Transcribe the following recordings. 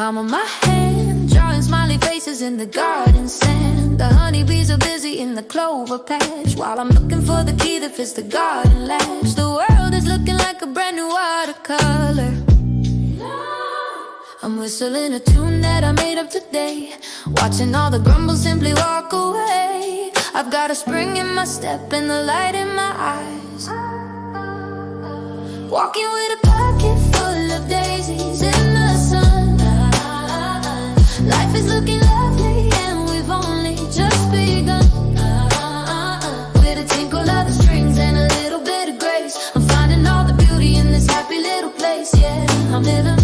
palm of my hand, drawing smiley faces in the garden sand. The honeybees are busy in the clover patch, while I'm looking for the key that fits the garden latch. The world is looking like a brand new watercolor. I'm whistling a tune that I made up today, watching all the grumbles simply walk away. I've got a spring in my step and the light in my eyes, walking with a pocket full of daisies in the sun. Life is looking lovely and we've only just begun. With a tinkle of the strings and a little bit of grace, I'm finding all the beauty in this happy little place. Yeah, I'm living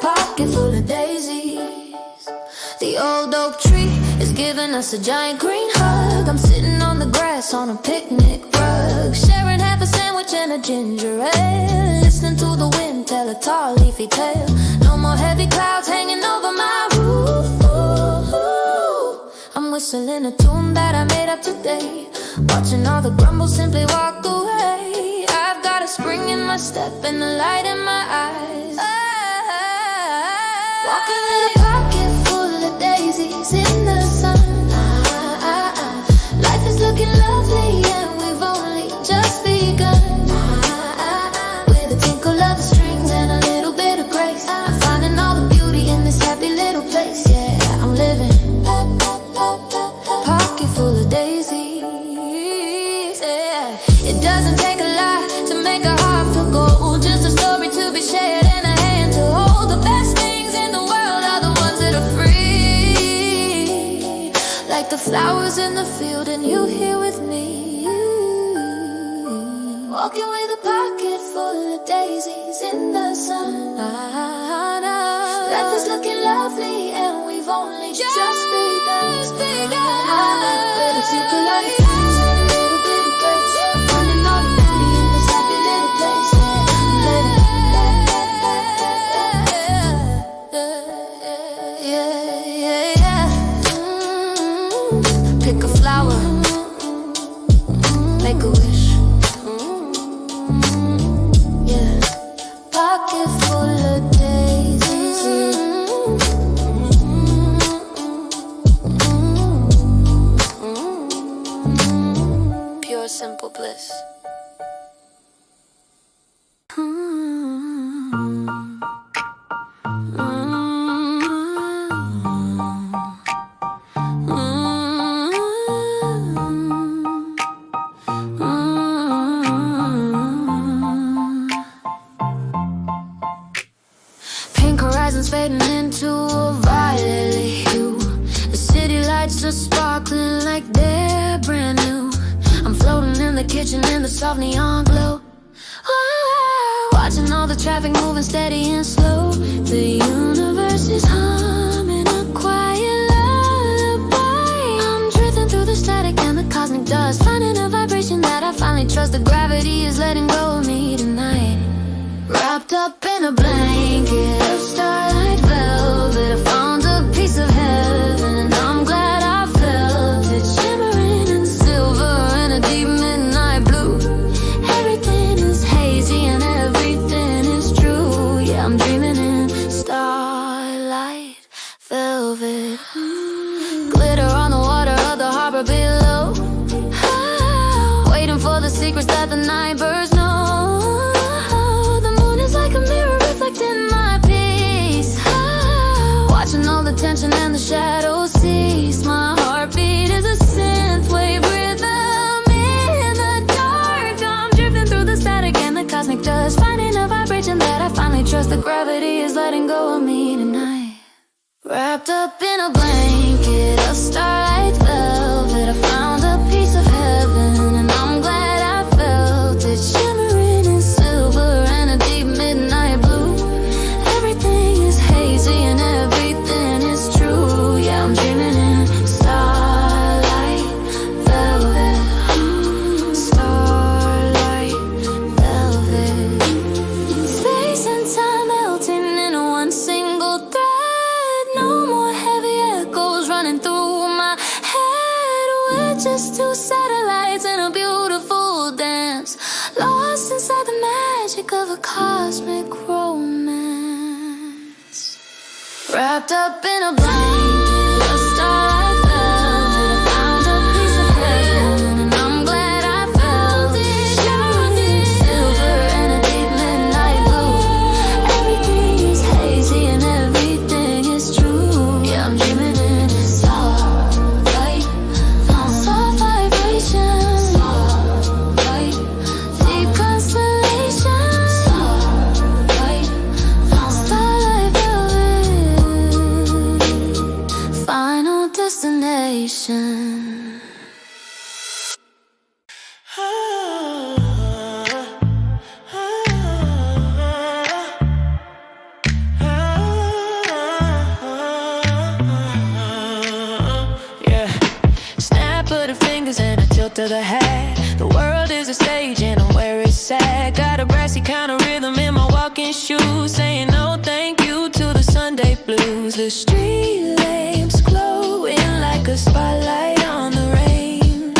pocket full of daisies. The old oak tree is giving us a giant green hug. I'm sitting on the grass on a picnic rug, sharing half a sandwich and a ginger ale, listening to the wind tell a tall leafy tale. No more heavy clouds hanging over my roof. I'm whistling a tune that I made up today, watching all the grumbles simply walk away. I've got a spring in my step and the light in my eyes, walking with a pocket full of daisies in the sun. Life is looking lovely and we've only just begun. With a tinkle of the strings and a little bit of grace, I'm finding all the beauty in this happy little place. Yeah, I'm living pocket full of daisies. Yeah, it doesn't take a lot to make a heart feel gold, just a story to be shared and a hand to hold. The best things in the world are the ones that are free, like the flowers in the field and you here with me, walking with a pocket full of daisies in the sun. Life is looking lovely and we've only just begun. With a tinkle of the strings and a little bit of grace, I'm finding all the beauty in this happy little place. Yeah. Pick a flower, make a wish. Yeah, pocket full of daisies. Pure simple bliss. Pink horizons fading into a violet hue. The city lights are sparkling like they're brand new. I'm floating in the kitchen in the soft neon glow. Watching all the traffic moving steady and slow. The universe is humming a quiet lullaby. I'm drifting through the static and the cosmic dust, finding a vibration that I finally trust. The gravity is letting go of me tonight. Wrapped up in a blanket of starlight velvet, I found a piece of heaven and I'm glad I felt it, shimmering in silver and a deep midnight blue. Everything is hazy and everything is true. Yeah, I'm dreaming in starlight velvet. Glitter on the water of the harbor below, waiting for the secrets that the night birds know. Like a mirror reflecting my peace, watching all the tension and the shadows cease. My heartbeat is a synth wave rhythm in the dark. I'm drifting through the static and the cosmic dust, finding a vibration that I finally trust. The gravity is letting go of me tonight. Wrapped up in a blanket of starlight velvet, I found a piece of heaven and I'm glad I felt it, shimmering in silver and a deep midnight blue. Everything is hazy and everything is true. Yeah, I'm dreaming in starlight velvet. Starlight velvet. Space and time melting in one single thread. No more heavy echoes running through my head. We're just two satellites in a beautiful dance, lost inside the magic of a cosmic romance. Wrapped up in a blanket, just all I felt. Found a piece of heaven, and I'm glad I felt it. Shining silver and a deep midnight blue. Everything is hazy and everything is true. Yeah, I'm dreaming in a starlight, soft vibration, starlight, deep constellation, starlight, starlight velvet, final destination. Yeah. Snap of the fingers and a tilt of the hat. The world is a stage and I'm where it's at. Got a brassy kind of rhythm in my walking shoes, saying no thank you to the Sunday blues. The street lamps glowing like a spotlight on the rain.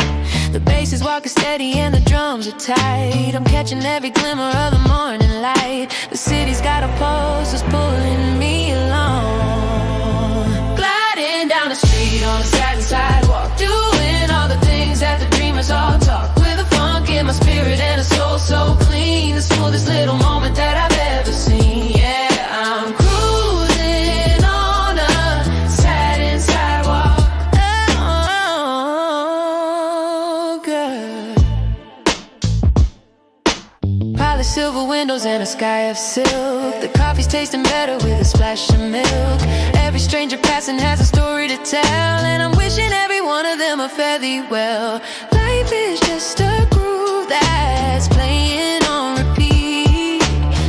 The bass is walking steady and the drums are tight. I'm catching every glimmer of the morning light. The city's got a pulse that's pulling me along. Gliding down the street on a satin sidewalk, doing all the things that the dreamers all talk. With a funk in my spirit and a soul so clean, the smoothest little moment that I've ever seen. Yeah, I'm cruising on a satin sidewalk. Oh, good. Polished silver windows and a sky of silk. The coffee's tasting better with a splash of milk. Every stranger passing has a story to tell, and I'm wishing every one of them a fare thee well. Life is just a groove that's playing on repeat.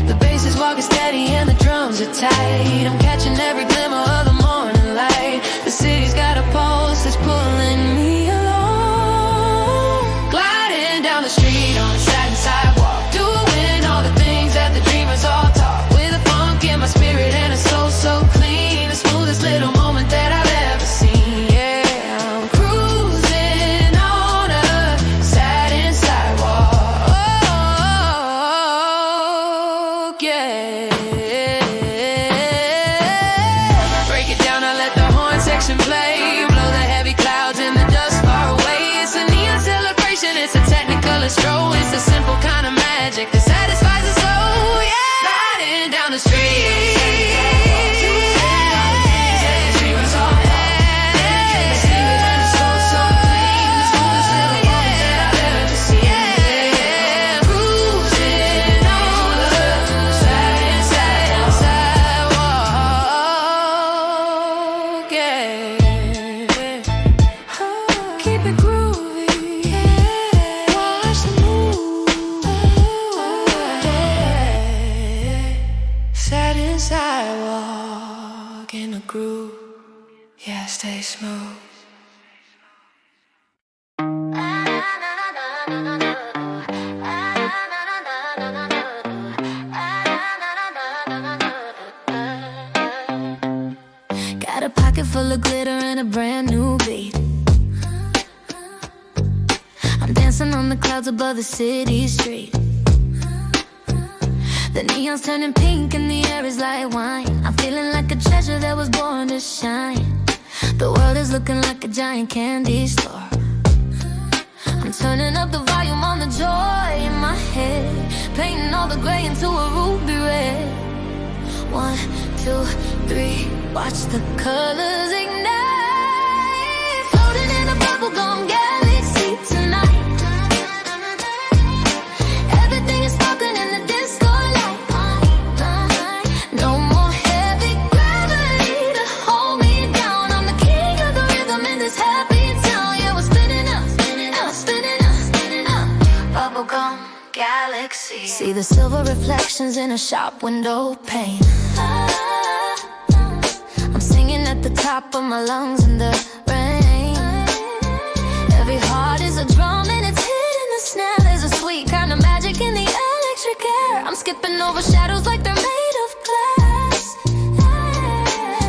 The bass is walking steady and the drums are tight. I'm catching every glimmer of the morning light. The city's got a pulse that's pulling me along. Gliding down the street on a satin sidewalk, doing all the things that the dreamers all talk. With a funk in my spirit and a soul so clean, the smoothest little moment that I've ever seen. Yeah, I'm cruising on a satin sidewalk. Oh, yeah. Break it down, I let the horn section play. Blow the heavy clouds and the dust far away. It's a neon celebration, it's a technicolor stroll. It's a simple kind of magic that satisfies the soul. Yeah, riding down the street. Keep it groovy, watch the move. Satin sidewalk in a groove, yeah, stay smooth. Got a pocket full of glitter and a brand new beat. I'm dancing on the clouds above the city street. The neon's turning pink and the air is like wine. I'm feeling like a treasure that was born to shine. The world is looking like a giant candy store. I'm turning up the volume on the joy in my head, painting all the gray into a ruby red. 1, 2, 3, watch the colors ignite. Floating in a bubblegum galaxy tonight. Everything is sparkling in the disco light. No more heavy gravity to hold me down. I'm the king of the rhythm in this happy town. Yeah, we're spinning up, spinning up, spinning up, spinning up. Bubblegum galaxy. See the silver reflections in a shop window pane. I'm singing at the top of my lungs in the rain. Every heart is a drum and it's hidden the snare. There's a sweet kind of magic in the electric air. I'm skipping over shadows like they're made of glass.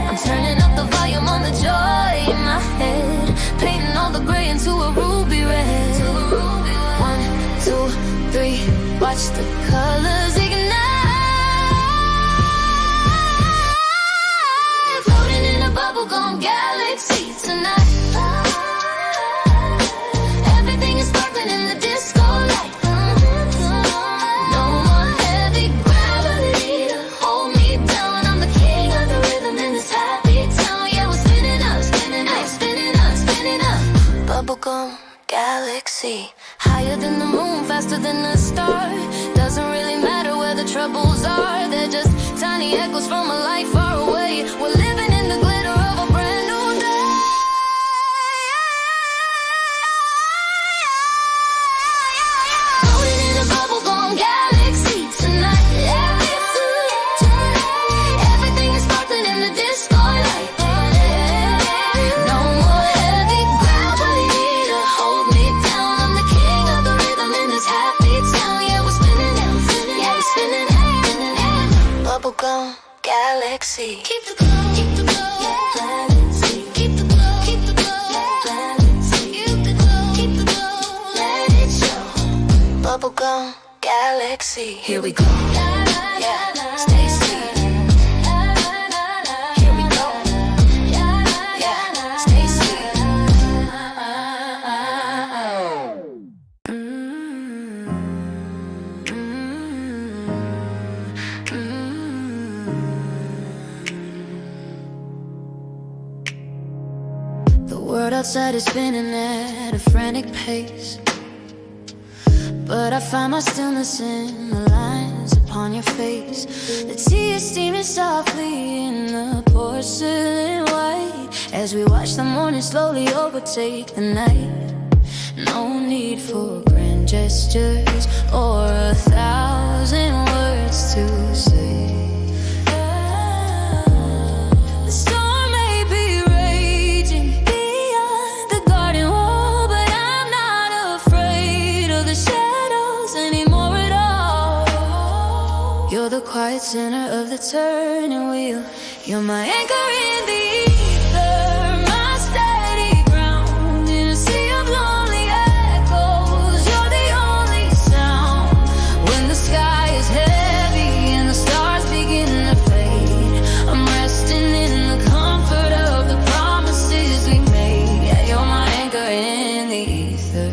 I'm turning up the volume on the joy in my head, painting all the gray into a ruby red. 1, 2, 3, watch the colors ignite. galaxy tonight. Everything is sparkling in the disco light. No more heavy gravity to hold me down. I'm the king of the rhythm in this happy town. Yeah, we're spinning up, spinning up, spinning up, spinning up. Bubblegum galaxy, higher than the moon, faster than the star. Doesn't really matter where the troubles are. They're just tiny echoes from a life far away. We're living in the glitter of a brand new day. Floating in a bubblegum galaxy tonight. Everything is sparkling in the disco light. No more heavy gravity to hold me down. I'm the king of the rhythm in this happy town. Yeah, we're spinning it, yeah, we're spinning it. Bubblegum galaxy. Keep the glow, keep the glow, galaxy. Keep the glow, keep the glow, galaxy. Keep the glow, keep the glow, let it show. Bubblegum galaxy. Here we go. Yeah, stay sweet. Here we go. Yeah, stay sweet. The world outside is spinning at a frantic pace, but I find my stillness in the lines upon your face. The tea is steaming softly in the porcelain white as we watch the morning slowly overtake the night. No need for grand gestures or 1,000 words to say. The storm may be raging beyond the garden wall, but I'm not afraid of the shadows anymore at all. You're the quiet center of the turning wheel. You're my anchor in the ether, my steady ground in a sea of lonely echoes. You're the only sound when the sky is heavy and the stars begin to fade. I'm resting in the comfort of the promises we made. Yeah, you're my anchor in the ether.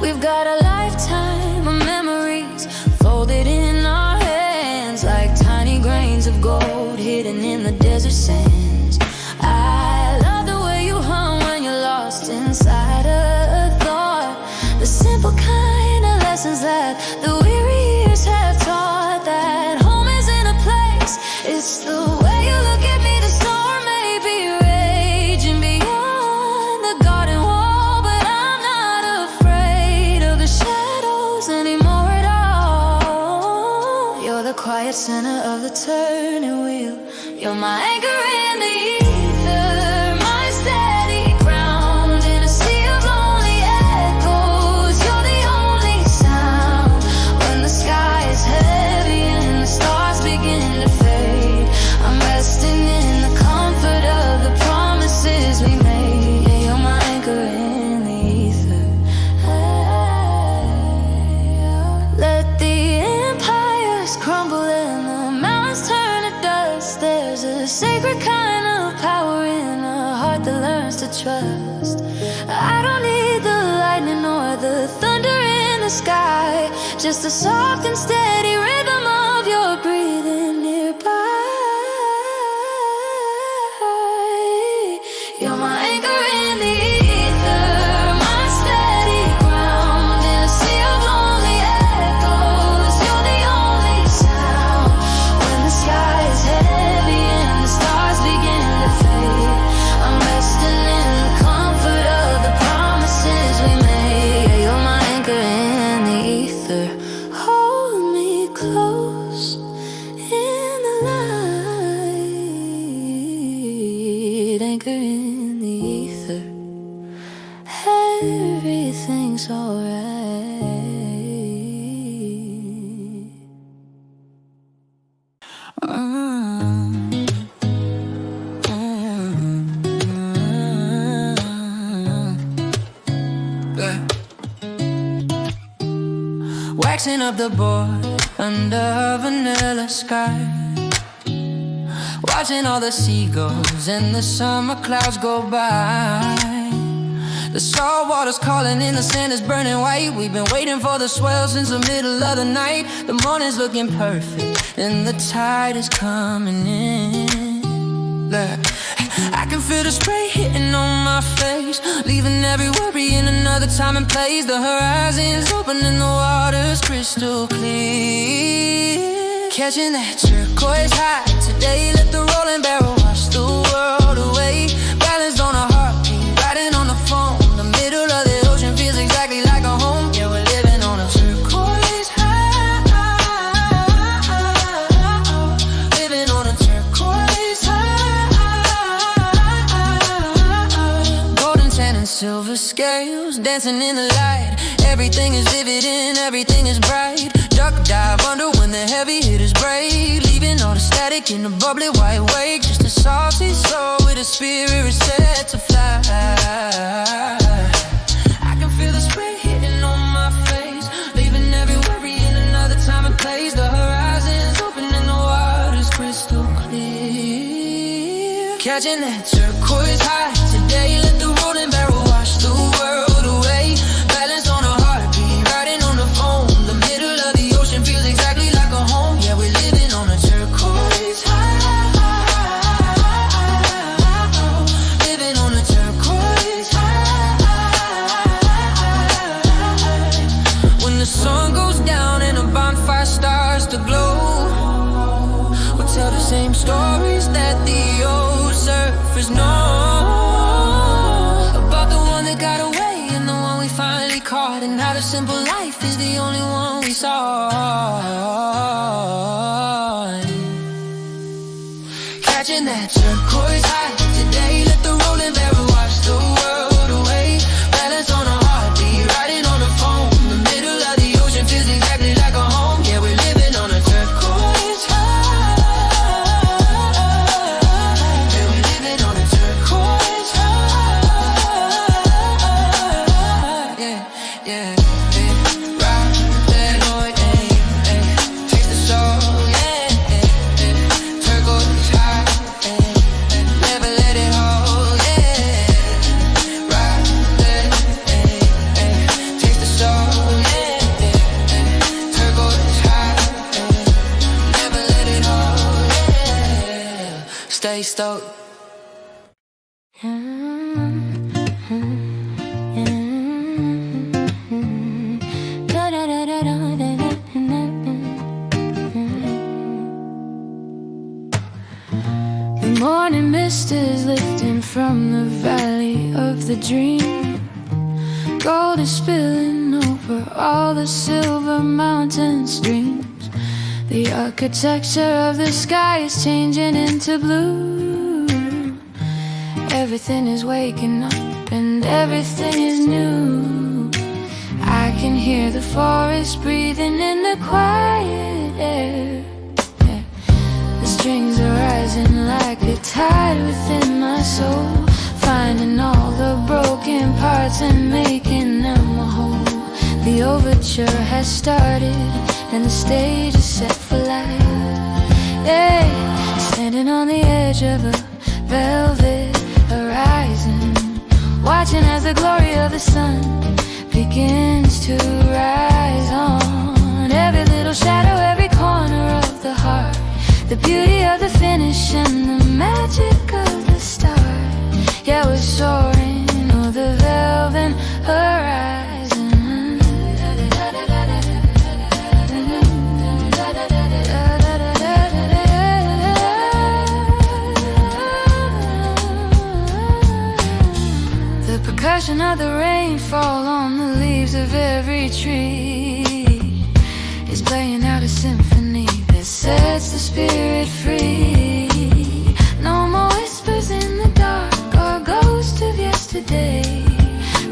We've got a lifetime of memories folded in our hands like tiny grains of gold hidden in the desert sands. I love the way you hum when you're lost inside a thought. The simple kind of lessons that the weary years have taught. That home isn't a place, it's the way you look at me. The storm may be raging beyond the garden wall, but I'm not afraid of the shadows anymore at all. You're the quiet center of the turning wheel. You're my anchor in the ether, my steady ground in a sea of lonely echoes. You're the only sound when the sky is heavy and the stars begin to fade. I'm resting in the comfort of the promises we made. Yeah, you're my anchor in the ether. Let the empires crumble and the mountains turn to dust. There's a sacred kind of power in a heart that learns to trust. I don't need the lightning or the thunder in the sky, just a soft and steady rhythm of your breathing nearby. You're my anchor in the ether, my steady ground in a sea of lonely echoes. You're the only sound when the sky is heavy and the stars begin to fade. I'm resting in the comfort of the promises we made. Yeah, you're my anchor in the ether. Hold me close in the light. Anchor in the ether. Everything's alright. Waxing up the board under a vanilla sky, watching all the seagulls and the summer clouds go by. The salt water's calling and the sand is burning white. We've been waiting for the swell since the middle of the night. The morning's looking perfect and the tide is coming in. Look, I can feel the spray hitting on my face, leaving every worry in another time and place. The horizon's open and the water's crystal clear. Catching that turquoise high today, let the rolling barrel wash the world away. Balanced on a heartbeat, riding on the phone. The middle of the ocean feels exactly like a home. Yeah, we're living on a turquoise high, living on a turquoise high. Golden tan and silver scales, dancing in the light. Everything is vivid and everything is bright. Duck dive under when the heavy hitters break, leaving all the static in a bubbly white wake. Just a salty soul with a spirit set to fly. I can feel the spray hitting on my face, leaving every worry in another time and place. The horizon's open and the water's crystal clear. Catching that turquoise high today, let the rolling barrel wash the world away. Balance on a heartbeat, riding on the phone. The middle of the ocean feels exactly like a home. Yeah, we're living on a turquoise high, living on a turquoise high. When the sun goes down and a bonfire starts to glow, we'll tell the same stories that the old surfers know about the one that got away and the one we finally caught, and how the simple life is the only one we saw. Catching that turquoise high today, let the rolling barrel wash the world away. Balance on a heartbeat, riding on the phone. The middle of the ocean feels exactly like a home. Yeah, we're living on a turquoise high. Yeah, we're living on a turquoise high. Yeah, yeah, yeah. Rock that noise, ay, ay. Taste the soul, yeah, yeah, yeah. Turquoise high, ay, ay. Never let it hold, yeah. Rock that, ay, ay. Taste the soul, yeah, yeah, yeah. Turquoise high, ay. Never let it hold, yeah. Stay stoked. The morning mist is lifting from the valley of the dream. Gold is spilling over all the silver mountain streams. The architecture of the sky is changing into blue. Everything is waking up and everything is new. I can hear the forest breathing in the quiet air. Yeah. The strings are rising like a tide within my soul, finding all the broken parts and making them whole. The overture has started and the stage is set for life. Yeah. Standing on the edge of a velvet horizon, watching as the glory of the sun begins to rise on every little shadow, every corner of the heart. The beauty of the finish and the magic of the start. Yeah, we're soaring over the velvet horizon. The percussion of the rainfall on the leaves of every tree is playing out a symphony that sets the spirit free. No more whispers in the dark or ghosts of yesterday.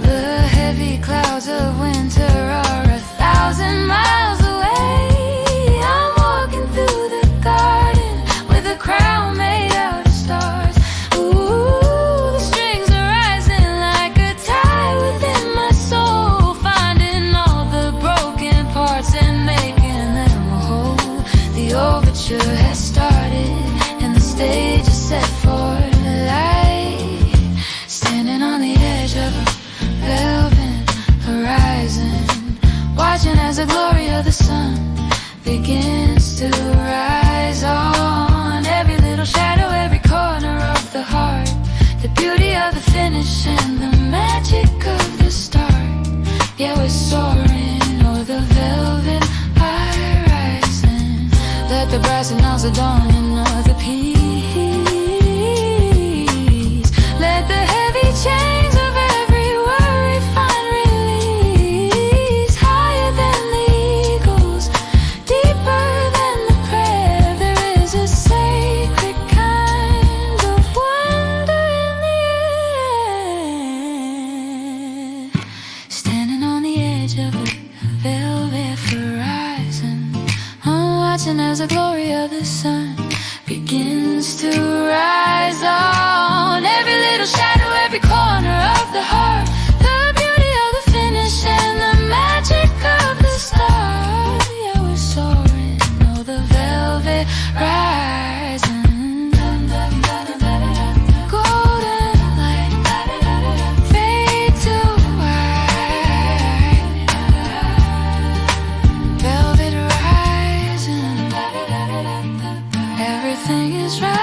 The heavy clouds of winter are 1,000 miles away. I'm walking through the garden with a crown made out of stars. Ooh, the strings are rising like a tide within my soul, finding all the broken parts and making them whole. The overture has started cause the dawning of the peace. Let the heavy chains of every worry find release. Higher than the eagles, deeper than the prayer. There is a sacred kind of wonder in the air. Standing on the edge of a velvet horizon, I'm watching as the glory of the sun begins to rise on every little shadow, every corner of the heart. The beauty of the finish and the magic of the start. Yeah, we're soaring, oh, the velvet horizon. Golden light, fade to white. Velvet horizon, everything is right.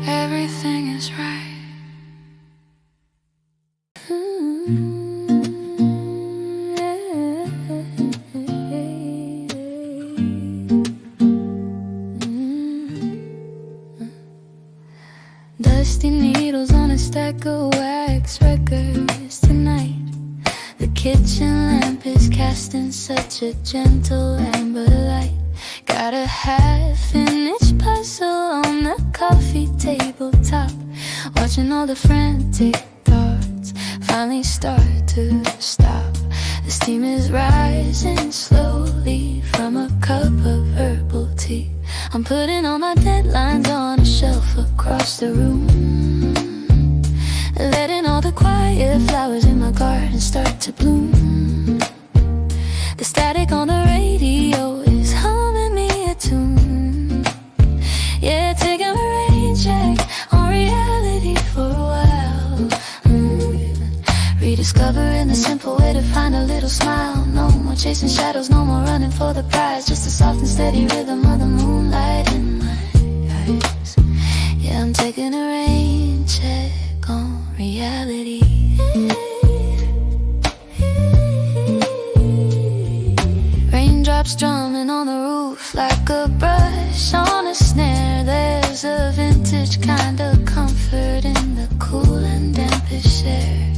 Everything is right. Dusty needles on a stack of wax records tonight. The kitchen lamp is casting such a gentle amber light. Got a half-finished puzzle on the coffee tabletop. Watching all the frantic thoughts finally start to stop. The steam is rising slowly from a cup of herbal tea. I'm putting all my deadlines on a shelf across the room, letting all the quiet flowers in my garden start to bloom. The static on the radio is humming me a tune. Yeah, taking a rain check on reality for a while. Rediscovering the simple way to find a little smile. No more chasing shadows, no more running for the prize. Just a soft and steady rhythm of the moonlight in my eyes. Yeah, I'm taking a rain check on reality. Raindrops drumming on the roof like a brush on a snare. There's a vintage kind of comfort in the cool and dampish air.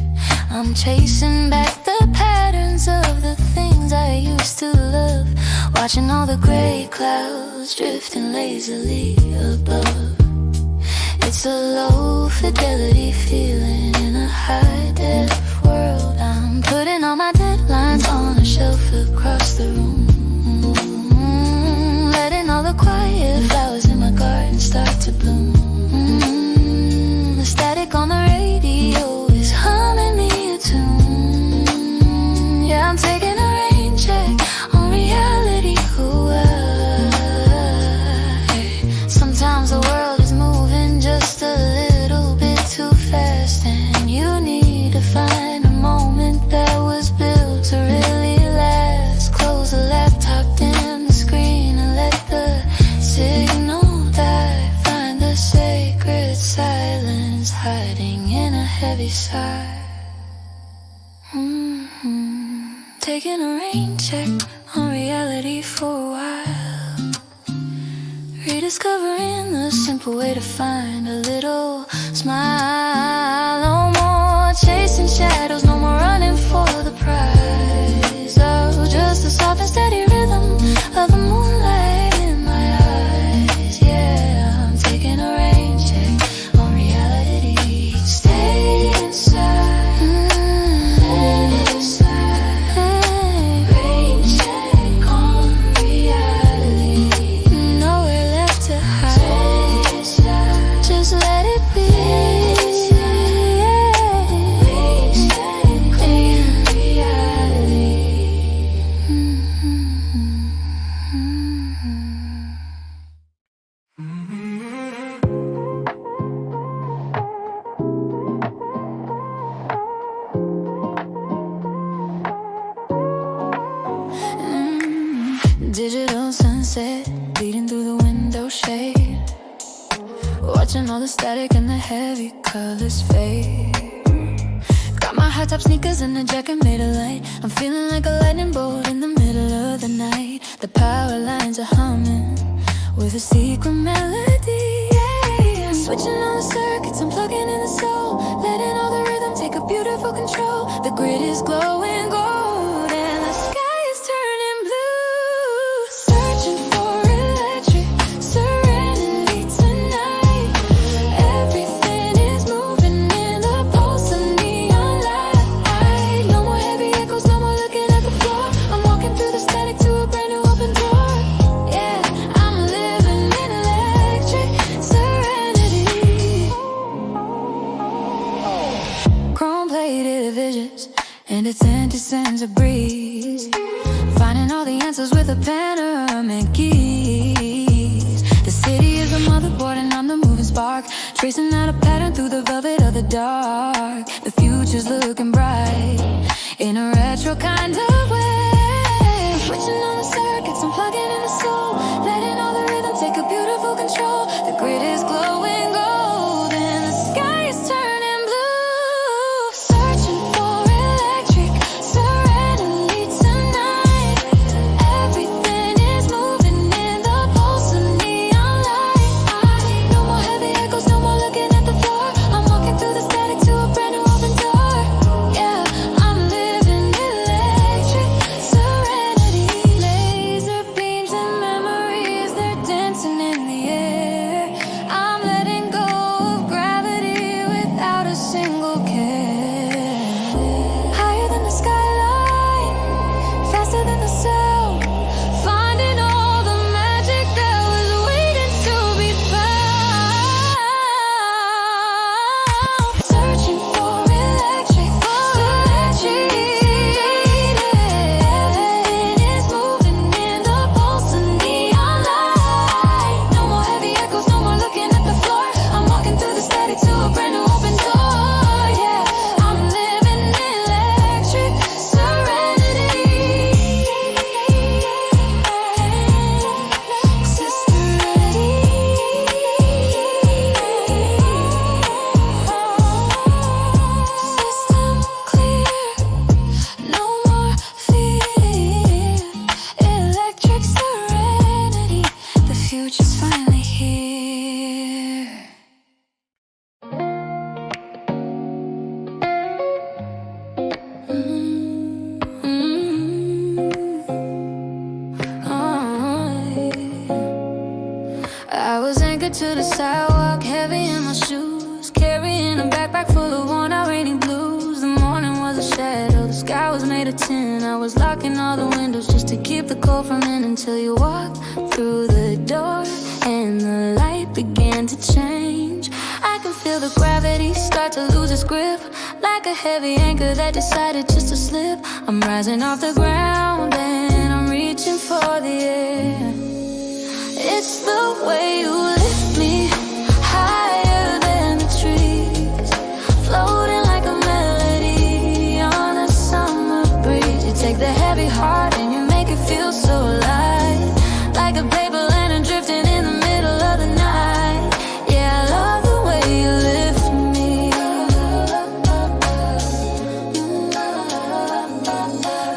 I'm chasing back the patterns of the things I used to love, watching all the gray clouds drifting lazily above. It's a low fidelity feeling in a high def world. I'm putting all my deadlines on a shelf across the room, letting all the quiet flowers in my garden start to bloom. The static on the radio is humming me a tune. Yeah, I'm taking a rain check on reality. Ooh, sometimes the world is moving just a little bit too fast, and you need to find a moment that was built to really last. Close the laptop, dim the screen, and let the signal die. Find the sacred silence hiding in a heavy sigh. Taking a rain check on reality for a while. Rediscovering the simple way to find a little smile. No more chasing shadows, no more running for the prize. Oh, just a soft and steady rhythm of the moonlight in my eyes. Yeah, I'm taking a rain check on reality. Stay inside. Rain check on reality. Nowhere left to hide. Just let it be. Rain check on reality. Digital sunset bleeding through the window shade, watching all the static and the heavy colors fade. Got my high top sneakers and a jacket made of light. I'm feeling like a lightning bolt in the middle of the night. The power lines are humming with a secret melody. Yeah. Switching on the circuits, I'm plugging in the soul, letting all the rhythm take a beautiful control. The grid is glowing gold and the sky is turning blue. Searching for electric serenity tonight. Everything is moving in the pulse of neon light. No more heavy echoes, no more looking at the floor. I'm walking through the static to a brand new open door. Yeah, I'm living in electric serenity. Chrome-plated visions and its anti-sense of breeze. Finding all the answers with a panoramic gaze. The city is a motherboard and I'm the moving spark, tracing out a pattern through the velvet of the dark. The future's looking bright in a retro kind of way. Switching on the circuits, I'm plugging in the soul, letting all the rhythm take a beautiful control. The grid is glowing gold and the sky is turning blue. Searching for electric serenity tonight. Everything is moving in the pulse of neon light. No more heavy echoes, no more looking at the floor. I'm walking through the static to a brand new open door. Yeah, I'm living electric serenity. Laser beams and memories, they're dancing in the air. I'm letting go of gravity without a single care. Higher than the skyline, faster than the sound. Finding all the magic that was waiting to be found. Searching for electric serenity. Everything is moving in the pulse of neon light. No more heavy echoes, no more looking at the floor. I'm walking through the static to a brand new open door. Yeah, I'm living electric serenity. System clear, no more fear. Electric serenity, the future's finally here. I was anchored to the sidewalk, heavy in my shoes, carrying a backpack full of worn-out raining blues. The morning was a shadow, the sky was made of tin. I was locking all the windows just to keep the cold from in, until you walked through the door and the light began to change. I can feel the gravity start to lose its grip, like a heavy anchor that decided just to slip. I'm rising off the ground and I'm reaching for the air. It's the way you lift me higher than the trees, floating like a melody on a summer breeze. You take the heavy heart and you make it feel so light, like a paper lantern drifting in the middle of the night. Yeah, I love the way you lift me.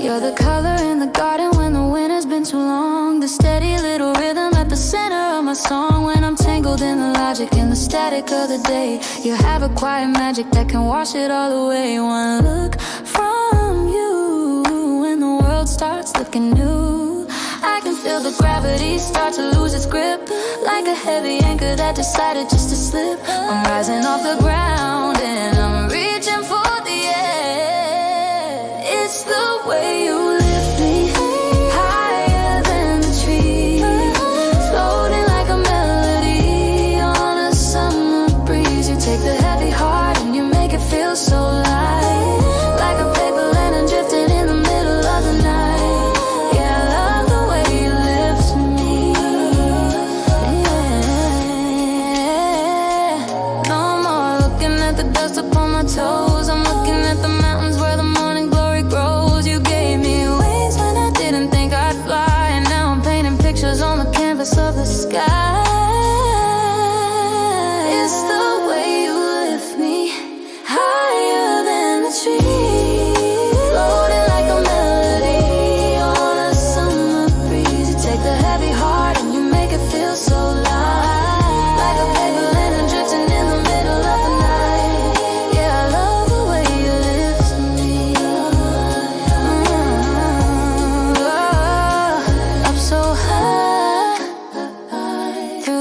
You're the color in the garden when the winter's been too long, the steady little rhythm at the center of my song. When I'm tangled in the logic and the static of the day, you have a quiet magic that can wash it all away. One look from you and the world starts looking new. I can feel the gravity start to lose its grip, like a heavy anchor that decided just to slip. I'm rising off the ground and I'm reaching for the air. It's the way you lift me higher than the trees, floating like a melody on a summer breeze. You take the heavy heart and you make it feel so light, like a paper lantern drifting in the middle of the night. Yeah, I love the way you lift me. Yeah. No more looking at the dust upon my toes. I'm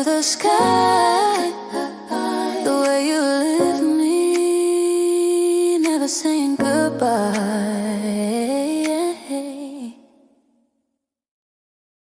the sky. The way you lift me, never saying goodbye.